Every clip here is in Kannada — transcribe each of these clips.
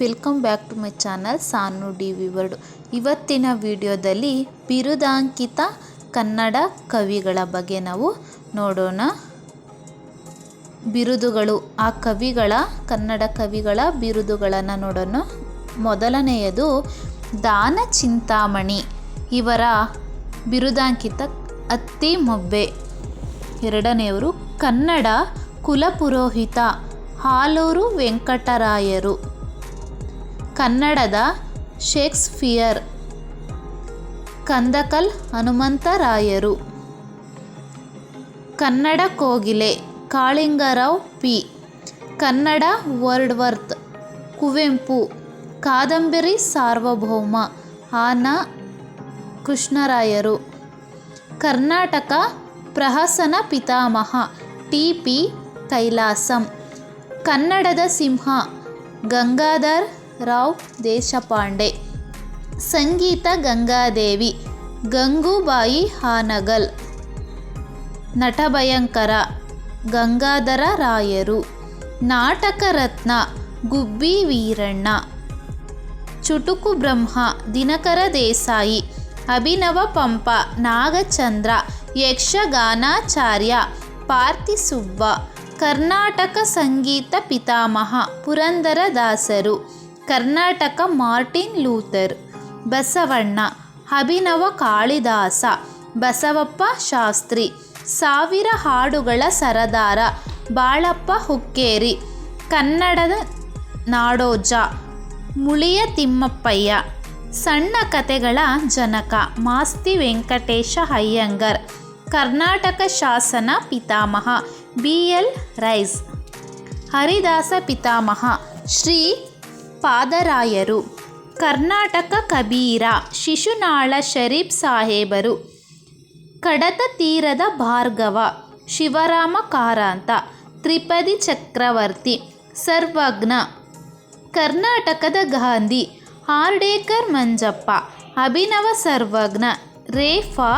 Welcome back to my channel Sanu D V word. ಇವತ್ತಿನ ವಿಡಿಯೋದಲ್ಲಿ ಬಿರುದಾಂಕಿತ ಕನ್ನಡ ಕವಿಗಳ ಬಗ್ಗೆ ನಾವು ನೋಡೋಣ. ಬಿರುದುಗಳು, ಆ ಕವಿಗಳ ಕನ್ನಡ ಕವಿಗಳ ಬಿರುದುಗಳನ್ನು ನೋಡೋಣ. ಮೊದಲನೆಯದು ದಾನ ಚಿಂತಾಮಣಿ, ಇವರ ಬಿರುದಾಂಕಿತ ಅತ್ತಿಮಬ್ಬೆ. ಎರಡನೆಯವರು ಕನ್ನಡ ಕುಲಪುರೋಹಿತ ಆಲೂರು ವೆಂಕಟರಾಯರು. ಕನ್ನಡದ ಶೇಕ್ಸ್ಪಿಯರ್ ಕಂದಕಲ್ ಹನುಮಂತರಾಯರು. ಕನ್ನಡ ಕೋಗಿಲೆ ಕಾಳಿಂಗರಾವ್ ಪಿ. ಕನ್ನಡ ವರ್ಡ್ವರ್ತ್ ಕುವೆಂಪು. ಕಾದಂಬರಿ ಸಾರ್ವಭೌಮ ಆನ ಕೃಷ್ಣರಾಯರು. ಕರ್ನಾಟಕ ಪ್ರಹಸನ ಪಿತಾಮಹ ಟಿ ಪಿ ಕೈಲಾಸಂ. ಕನ್ನಡದ ಸಿಂಹ ಗಂಗಾಧರ ರಾವ್ ದೇಶಪಾಂಡೆ. ಸಂಗೀತ ಗಂಗಾದೇವಿ ಗಂಗೂಬಾಯಿ ಹಾನಗಲ್. ನಟಭಯಂಕರ ಗಂಗಾಧರ ರಾಯರು. ನಾಟಕ ರತ್ನ ಗುಬ್ಬಿ ವೀರಣ್ಣ. ಚುಟುಕು ಬ್ರಹ್ಮ ದಿನಕರ ದೇಸಾಯಿ. ಅಭಿನವ ಪಂಪ ನಾಗಚಂದ್ರ. ಯಕ್ಷಗಾನಾಚಾರ್ಯ ಪಾರ್ತಿಸುಬ್ಬ. ಕರ್ನಾಟಕ ಸಂಗೀತ ಪಿತಾಮಹ ಪುರಂದರದಾಸರು. Karnataka Martin Luther. ಬಸವಣ್ಣ. ಅಭಿನವ ಕಾಳಿದಾಸ. ಬಸವಪ್ಪ ಶಾಸ್ತ್ರಿ. ಸಾವಿರ ಹಾಡುಗಳ ಸರದಾರ ಬಾಳಪ್ಪ ಹುಕ್ಕೇರಿ. ಕನ್ನಡದ ನಾಡೋಜ ಮುಳಿಯ ತಿಮ್ಮಪ್ಪಯ್ಯ. ಸಣ್ಣ ಕಥೆಗಳ ಜನಕ ಮಾಸ್ತಿ ವೆಂಕಟೇಶ ಅಯ್ಯಂಗಾರ್. ಕರ್ನಾಟಕ ಶಾಸನ ಪಿತಾಮಹ ಬಿ ಎಲ್ ರೈಸ್. ಹರಿದಾಸ ಪಿತಾಮಹ ಶ್ರೀ ಪಾದರಾಯರು. ಕರ್ನಾಟಕ ಕಬೀರ ಶಿಶುನಾಳ ಶರೀಫ್ ಸಾಹೇಬರು. ಕಡತ ತೀರದ ಭಾರ್ಗವ ಶಿವರಾಮ ಕಾರಂತ. ತ್ರಿಪದಿ ಚಕ್ರವರ್ತಿ ಸರ್ವಜ್ಞ. ಕರ್ನಾಟಕದ ಗಾಂಧಿ ಹಾರ್ಡೇಕರ್ ಮಂಜಪ್ಪ. ಅಭಿನವ ಸರ್ವಜ್ಞ ರೇಫಾ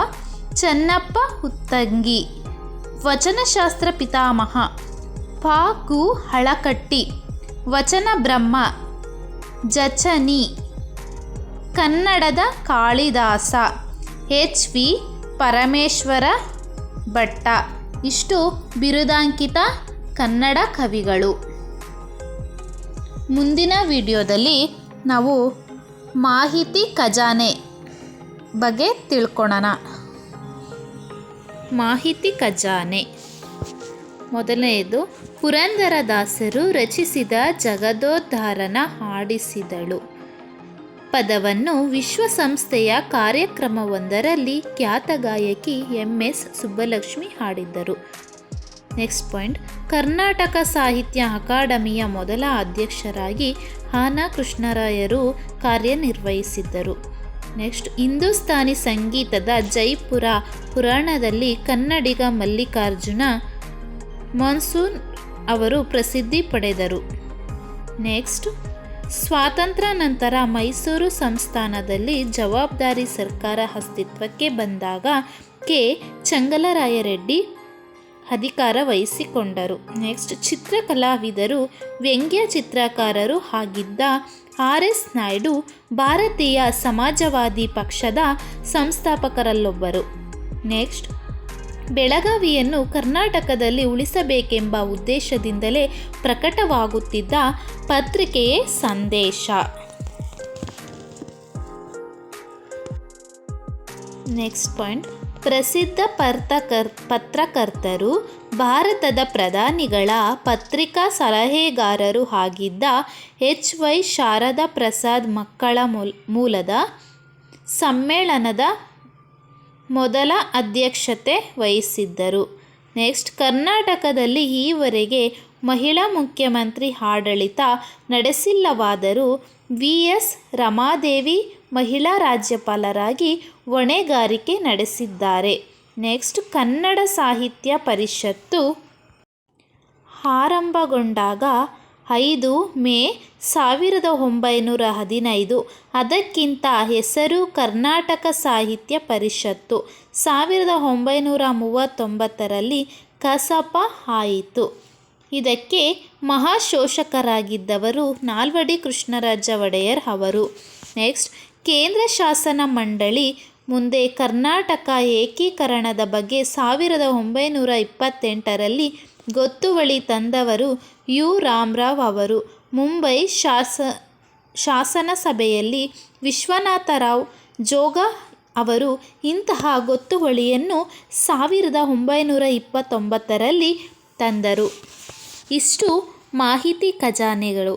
ಚನ್ನಪ್ಪ ಹುತ್ತಂಗಿ. ವಚನಶಾಸ್ತ್ರ ಪಿತಾಮಹ ಪ ಗು ಹಳಕಟ್ಟಿ. ವಚನ ಬ್ರಹ್ಮ ಜಚನಿ. ಕನ್ನಡದ ಕಾಳಿದಾಸ ಎಚ್ ವಿ ಪರಮೇಶ್ವರ ಭಟ್ಟ. ಇಷ್ಟು ಬಿರುದಾಂಕಿತ ಕನ್ನಡ ಕವಿಗಳು. ಮುಂದಿನ ವಿಡಿಯೋದಲ್ಲಿ ನಾವು ಮಾಹಿತಿ ಖಜಾನೆ ಬಗ್ಗೆ ತಿಳ್ಕೊಳ್ಳೋಣ. ಮಾಹಿತಿ ಖಜಾನೆ ಮೊದಲನೆಯದು ಪುರಂದರದಾಸರು ರಚಿಸಿದ ಜಗದೋದ್ಧಾರನ ಹಾಡಿಸಿದಳು ಪದವನ್ನು ವಿಶ್ವಸಂಸ್ಥೆಯ ಕಾರ್ಯಕ್ರಮವೊಂದರಲ್ಲಿ ಖ್ಯಾತ ಗಾಯಕಿ ಎಂ.ಎಸ್. ಸುಬ್ಬಲಕ್ಷ್ಮಿ ಹಾಡಿದ್ದರು. ನೆಕ್ಸ್ಟ್ ಪಾಯಿಂಟ್, ಕರ್ನಾಟಕ ಸಾಹಿತ್ಯ ಅಕಾಡೆಮಿಯ ಮೊದಲ ಅಧ್ಯಕ್ಷರಾಗಿ ಆನ ಕೃಷ್ಣರಾಯರು ಕಾರ್ಯನಿರ್ವಹಿಸಿದ್ದರು. ನೆಕ್ಸ್ಟ್, ಹಿಂದೂಸ್ತಾನಿ ಸಂಗೀತದ ಜೈಪುರ ಪುರಾಣದಲ್ಲಿ ಕನ್ನಡಿಗ ಮಲ್ಲಿಕಾರ್ಜುನ ಮಾನ್ಸೂನ್ ಅವರು ಪ್ರಸಿದ್ಧಿ ಪಡೆದರು. ನೆಕ್ಸ್ಟ್, ಸ್ವಾತಂತ್ರ್ಯ ನಂತರ ಮೈಸೂರು ಸಂಸ್ಥಾನದಲ್ಲಿ ಜವಾಬ್ದಾರಿ ಸರ್ಕಾರ ಅಸ್ತಿತ್ವಕ್ಕೆ ಬಂದಾಗ ಕೆ ಚಂಗಲರಾಯರೆಡ್ಡಿ ಅಧಿಕಾರ ವಹಿಸಿಕೊಂಡರು. ನೆಕ್ಸ್ಟ್, ಚಿತ್ರಕಲಾವಿದರು ವ್ಯಂಗ್ಯ ಚಿತ್ರಕಾರರು ಆಗಿದ್ದ ಆರ್ ಎಸ್ ನಾಯ್ಡು ಭಾರತೀಯ ಸಮಾಜವಾದಿ ಪಕ್ಷದ ಸಂಸ್ಥಾಪಕರಲ್ಲೊಬ್ಬರು. ನೆಕ್ಸ್ಟ್, ಬೆಳಗಾವಿಯನ್ನು ಕರ್ನಾಟಕದಲ್ಲಿ ಉಳಿಸಬೇಕೆಂಬ ಉದ್ದೇಶದಿಂದಲೇ ಪ್ರಕಟವಾಗುತ್ತಿದ್ದ ಪತ್ರಿಕೆಯೇ ಸಂದೇಶ. ನೆಕ್ಸ್ಟ್ ಪಾಯಿಂಟ್, ಪ್ರಸಿದ್ಧ ಪತ್ರಕರ್ತರು ಭಾರತದ ಪ್ರಧಾನಿಗಳ ಪತ್ರಿಕಾ ಸಲಹೆಗಾರರು ಆಗಿದ್ದ ಎಚ್ ವೈ ಶಾರದಾ ಪ್ರಸಾದ್ ಮಕ್ಕಳ ಮೂಲದ ಸಮ್ಮೇಳನದ ಮೊದಲ ಅಧ್ಯಕ್ಷತೆ ವಹಿಸಿದ್ದರು. ನೆಕ್ಸ್ಟ್, ಕರ್ನಾಟಕದಲ್ಲಿ ಈವರೆಗೆ ಮಹಿಳಾ ಮುಖ್ಯಮಂತ್ರಿ ಆಡಳಿತ ನಡೆಸಿಲ್ಲವಾದರೂ ವಿ ಎಸ್ ರಮಾದೇವಿ ಮಹಿಳಾ ರಾಜ್ಯಪಾಲರಾಗಿ ಹೊಣೆಗಾರಿಕೆ ನಡೆಸಿದ್ದಾರೆ. ನೆಕ್ಸ್ಟ್, ಕನ್ನಡ ಸಾಹಿತ್ಯ ಪರಿಷತ್ತು ಆರಂಭಗೊಂಡಾಗ 5 ಮೇ 1915, ಅದಕ್ಕಿಂತ ಹೆಸರು ಕರ್ನಾಟಕ ಸಾಹಿತ್ಯ ಪರಿಷತ್ತು. 1939ರಲ್ಲಿ ಕಸಾಪ ಆಯಿತು. ಇದಕ್ಕೆ ಮಹಾಶೋಷಕರಾಗಿದ್ದವರು ನಾಲ್ವಡಿ ಕೃಷ್ಣರಾಜ ಒಡೆಯರ್ ಅವರು. ನೆಕ್ಸ್ಟ್, ಕೇಂದ್ರ ಶಾಸನ ಮಂಡಳಿ ಮುಂದೆ ಕರ್ನಾಟಕ ಏಕೀಕರಣದ ಬಗ್ಗೆ 1928ರಲ್ಲಿ ಗೊತ್ತುವಳಿ ತಂದವರು ಯು ರಾಮರಾವ್ ಅವರು. ಮುಂಬೈ ಶಾಸನ ಸಭೆಯಲ್ಲಿ ವಿಶ್ವನಾಥರಾವ್ ಜೋಗ ಅವರು ಇಂತಹ ಗೊತ್ತುವಳಿಯನ್ನು 1929ರಲ್ಲಿ ತಂದರು. ಇಷ್ಟು ಮಾಹಿತಿ ಖಜಾನೆಗಳು.